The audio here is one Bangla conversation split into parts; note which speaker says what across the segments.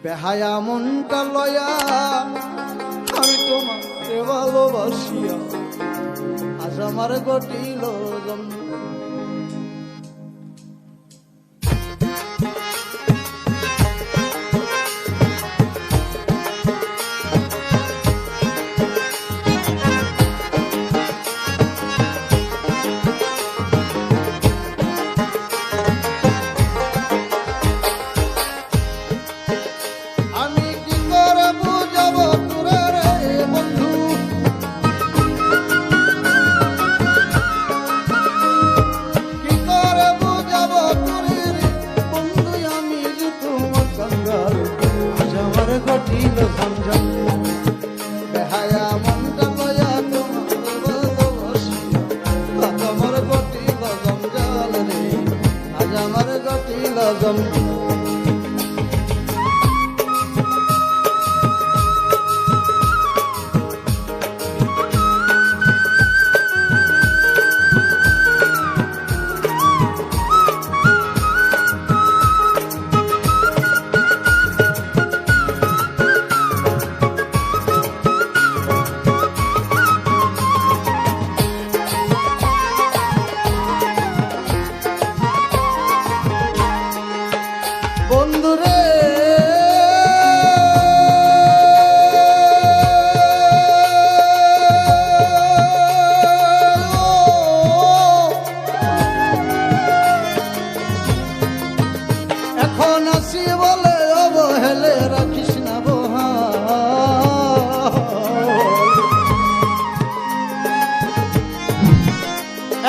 Speaker 1: বেহায়া মনটা লয়া আমি তোমাকে ভালোবাসিয়া আজ আমার ঘটিল জন্ম।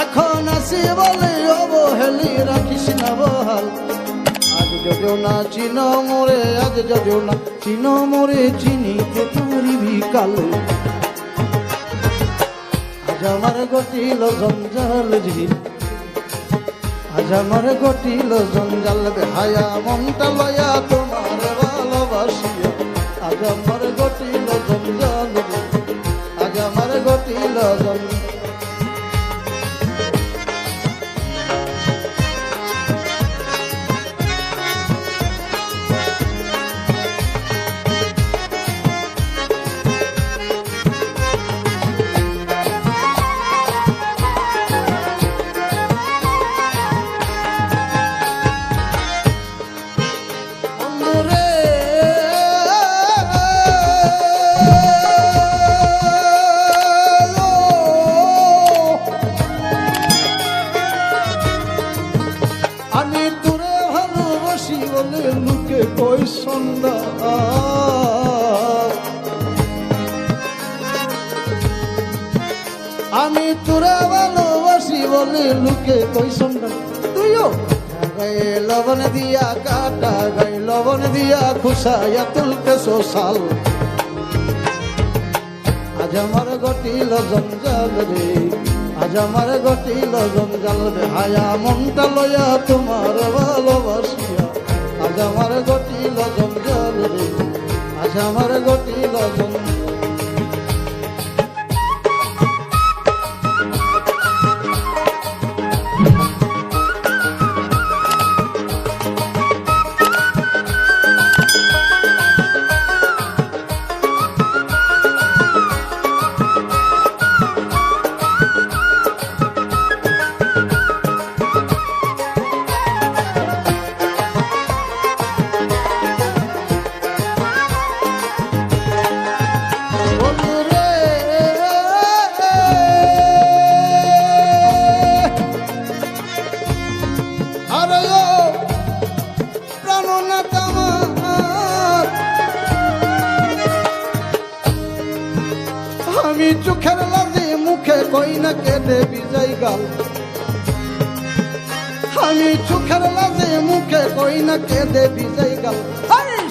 Speaker 1: এখন আসি বলে অবহেলি রাখিস না বহাল। আজ যদিও না চিন মোরে, আজ যদিও না চিন মোরে, চিনিতে পারিবি কাল। আজ আমার ঘটিল জঞ্জাল ঝিল, আজ আমার ঘটিল জঞ্জাল। বেহায়া মনটা লয়া তোমার ভালোবাসিয়া আজ আমার ঘটিল জঞ্জাল, আজ আমার ঘটিল জঞ্জাল। আমি তোরে ভালোবাসি বলে লোকে কই সন্ধ্যা, আমি তোরে ভালোবাসি বলে লোকে কই সন্ধ্যা। তুইও গায়ে লবণ দিয়া কাটা, গায়ে লবণ দিয়া খুশাইয়া তুলতে সোশাল। আজ আমার ঘটিল জঞ্জাল রে, আজ আমার ঘটিল জঞ্জাল। বেহায়া মনটা লয়া তোমার ভালোবাসিয়া আজ আমার ঘটিল জঞ্জাল রে, আজ আমার ঘটিল জঞ্জাল। আমি চোখের লাজে মুখে কই না কেঁদে বিজয় গাল, আমি চোখের লাজে মুখে কই না কেঁদে বিজয় গাল।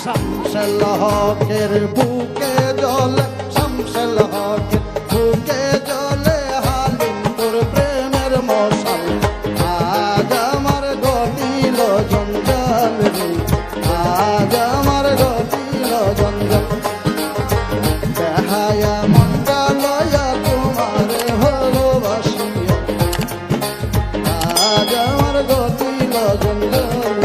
Speaker 1: শামসুল হকের বুকে জলে, শামসুল হকের বুকে জলে হালিম তোর প্রেমের মশাল। আজ আমার ঘটিল জঞ্জাল রে, আজ আমার ঘটিল জঞ্জাল। বেহায়া মনটা লয়া তোমার ভালোবাসিয়া আজ আমার ঘটিল জঞ্জাল।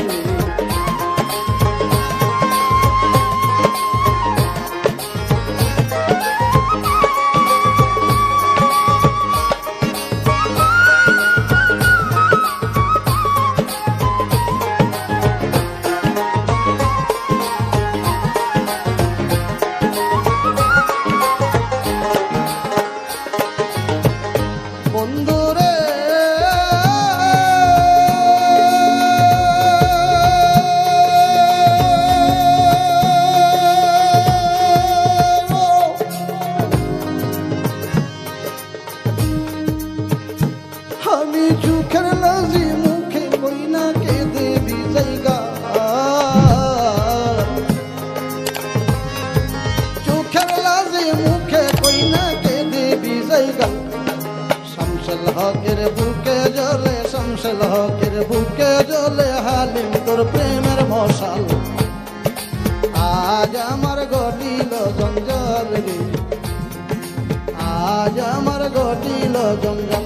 Speaker 1: হকের বুকে জ্বলে হালিম তোর প্রেমের মশাল আজ আমার ঘটিল জঞ্জাল রে আজ আমার ঘটিল জঞ্জাল